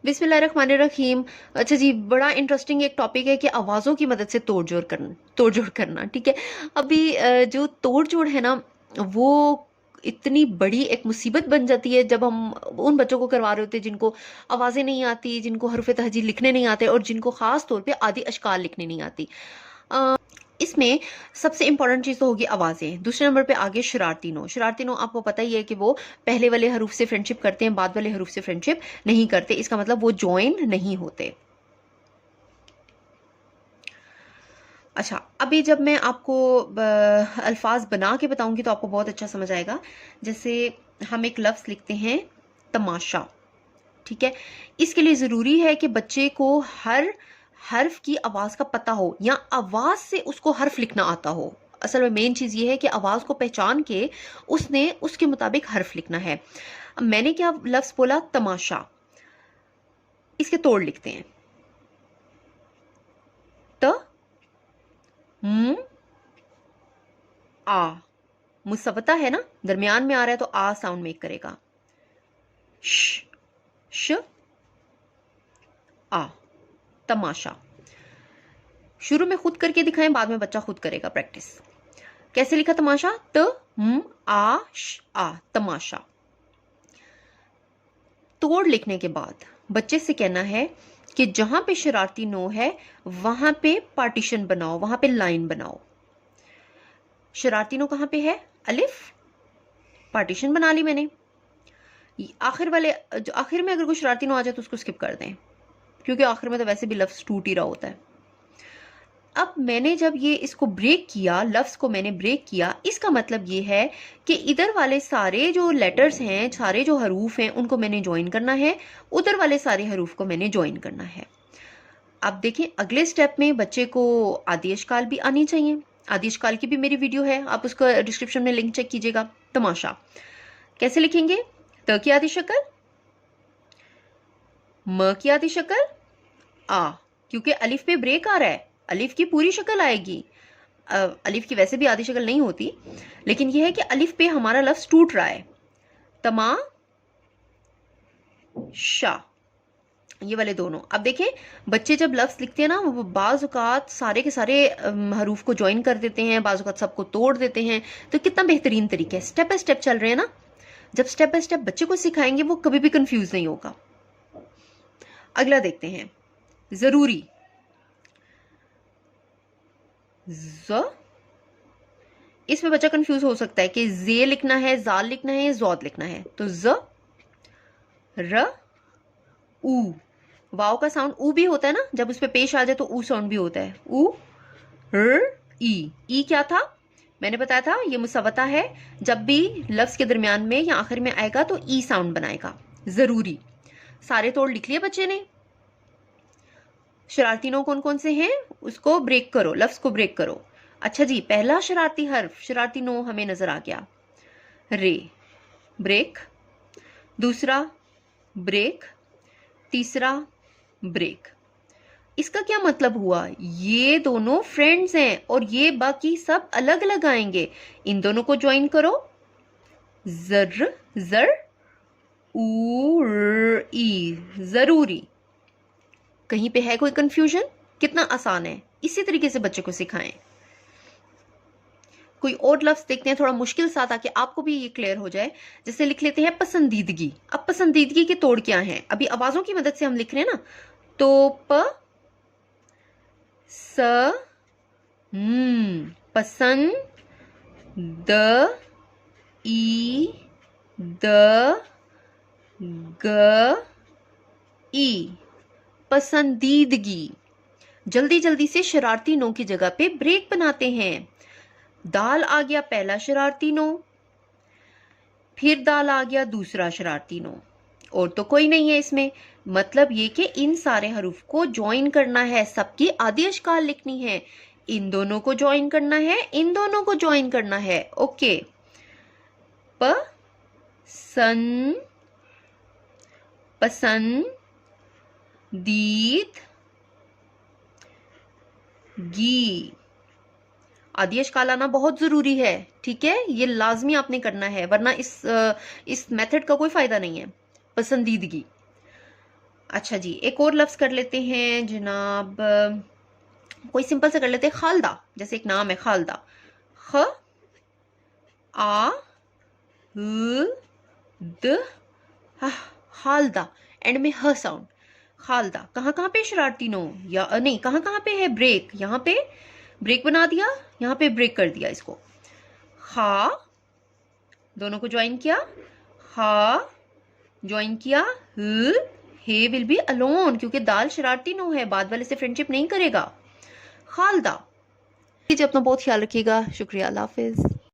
बिस्मिल्लाहिर्रहमानिर्रहीम। अच्छा जी, बड़ा इंटरेस्टिंग एक टॉपिक है कि आवाज़ों की मदद से तोड़ जोड़ करना। ठीक है। अभी जो तोड़ जोड़ है ना, वो इतनी बड़ी एक मुसीबत बन जाती है जब हम उन बच्चों को करवा रहे होते हैं जिनको आवाज़ें नहीं आती, जिनको हरूफ तहजी लिखने नहीं आते और जिनको ख़ास तौर पे आदि अशकाल लिखने नहीं आती। इसमें सबसे इंपॉर्टेंट चीज़ तो होगी आवाज़ें। दूसरे नंबर पे आगे शरारती नो। शरारती नो आपको पता ही है कि वो पहले वाले हरूफ से फ्रेंडशिप करते हैं, बाद वाले हरूफ से फ्रेंडशिप नहीं करते। इसका मतलब वो ज्वाइन नहीं होते। अच्छा, अभी जब मैं आपको अल्फाज बना के बताऊंगी तो आपको बहुत अच्छा समझ आएगा। जैसे हम एक लफ्ज़ लिखते हैं तमाशा। ठीक है। इसके लिए ज़रूरी है कि बच्चे को हर हर्फ की आवाज़ का पता हो या आवाज़ से उसको हर्फ लिखना आता हो। असल में मेन चीज़ ये है कि आवाज़ को पहचान के उसने उसके मुताबिक हर्फ लिखना है। अब मैंने क्या लफ्ज़ बोला? तमाशा। इसके तोड़ लिखते हैं। त म आ। मुसव्वता है ना, दरमियान में आ रहा है तो आ साउंड मेक करेगा। श श आ। तमाशा। शुरू में खुद करके दिखाएं, बाद में बच्चा खुद करेगा प्रैक्टिस। कैसे लिखा तमाशा? त म आ श आ, तमाशा। तोड़ लिखने के बाद बच्चे से कहना है कि जहां पे शरारती नो है वहां पे पार्टीशन बनाओ, वहां पे लाइन बनाओ। शरारती नो कहां पे है? अलिफ। पार्टीशन बना ली मैंने। आखिर वाले जो आखिर में अगर कोई शरारती नो आ जाए तो उसको स्किप कर दें, क्योंकि आखिर में तो वैसे भी लफ्ज टूट ही रहा होता है। अब मैंने जब ये इसको ब्रेक किया, लफ्ज को मैंने ब्रेक किया, इसका मतलब ये है कि इधर वाले सारे जो लेटर्स हैं, सारे जो हरूफ हैं, उनको मैंने ज्वाइन करना है, उधर वाले सारे हरूफ को मैंने ज्वाइन करना है। अब देखें, अगले स्टेप में बच्चे को आदि अशकाल भी आनी चाहिए। आदि अशकाल की भी मेरी वीडियो है, आप उसका डिस्क्रिप्शन में लिंक चेक कीजिएगा। तमाशा कैसे लिखेंगे? त की आदि शक्ल, म की आदि शक्ल, आ। क्योंकि अलिफ पे ब्रेक आ रहा है, अलिफ की पूरी शक्ल आएगी। अलिफ की वैसे भी आधी शक्ल नहीं होती, लेकिन यह है कि अलिफ पे हमारा लफ्ज टूट रहा है। तमा शा, ये वाले दोनों। अब देखें, बच्चे जब लफ्ज लिखते हैं ना, वो बाज औकात सारे के सारे हरूफ को ज्वाइन कर देते हैं, बाज औकात सबको तोड़ देते हैं। तो कितना बेहतरीन तरीका है, स्टेप बाय स्टेप चल रहे हैं ना। जब स्टेप बाय स्टेप बच्चे को सिखाएंगे वो कभी भी कंफ्यूज नहीं होगा। अगला देखते हैं, जरूरी। ज, इसमें बच्चा कंफ्यूज हो सकता है कि जे लिखना है, जाल लिखना है या जौद लिखना है। तो ज, र, ऊ। वाव का साउंड ऊ भी होता है ना, जब उस पर पेश आ जाए तो ऊ साउंड भी होता है। ऊ, र, ई क्या था? मैंने बताया था ये मुसव्वता है। जब भी लफ्ज के दरमियान में या आखिर में आएगा तो ई साउंड बनाएगा। जरूरी। सारे तोड़ लिख लिए बच्चे ने। शरारती नो कौन कौन से हैं उसको ब्रेक करो, लफ्ज को ब्रेक करो। अच्छा जी, पहला शरारती हर्फ, शरारती नो हमें नजर आ गया, रे, ब्रेक। दूसरा ब्रेक, तीसरा ब्रेक। इसका क्या मतलब हुआ? ये दोनों फ्रेंड्स हैं और ये बाकी सब अलग अलग आएंगे। इन दोनों को ज्वाइन करो। जर, जर, ऊ, ई, जरूरी। कहीं पे है कोई कंफ्यूजन? कितना आसान है, इसी तरीके से बच्चे को सिखाएं। कोई और लफ्ज देखते हैं थोड़ा मुश्किल सा, ताकि आपको भी ये क्लियर हो जाए। जैसे लिख लेते हैं पसंदीदगी। अब पसंदीदगी के तोड़ क्या हैं? अभी आवाजों की मदद से हम लिख रहे हैं ना, तो प स पसंद, द, ई, द, ग, ई, पसंदीदगी। जल्दी जल्दी से शरारती नो की जगह पे ब्रेक बनाते हैं। दाल आ गया पहला शरारती नो, फिर दाल आ गया दूसरा शरारती नो, और तो कोई नहीं है इसमें। मतलब ये कि इन सारे हरूफ को ज्वाइन करना है, सबकी आदि अशकाल लिखनी है। इन दोनों को ज्वाइन करना है, इन दोनों को ज्वाइन करना है। ओके। प, सन, पसंद, दीद, गी। आदि अशकाल आना बहुत जरूरी है। ठीक है, ये लाजमी आपने करना है, वरना इस मेथड का कोई फायदा नहीं है। पसंदीदगी। अच्छा जी, एक और लफ्ज कर लेते हैं जनाब, कोई सिंपल से कर लेते हैं, खालदा, जैसे एक नाम है खालदा, ख आ ह द हा, खालदा, एंड में ह साउंड, खालदा। कहाँ कहाँ पे शरारती नो, या नहीं, कहाँ कहाँ पे है ब्रेक, यहाँ पे ब्रेक बना दिया, यहाँ पे ब्रेक कर दिया इसको, खा, दोनों को ज्वाइन किया, खा ज्वाइन किया, ह, हे विल बी अलोन, क्योंकि दाल शरारती नो है, बाद वाले से फ्रेंडशिप नहीं करेगा, खालदा। अपना बहुत ख्याल रखिएगा, शुक्रिया, अल्लाह हाफिज।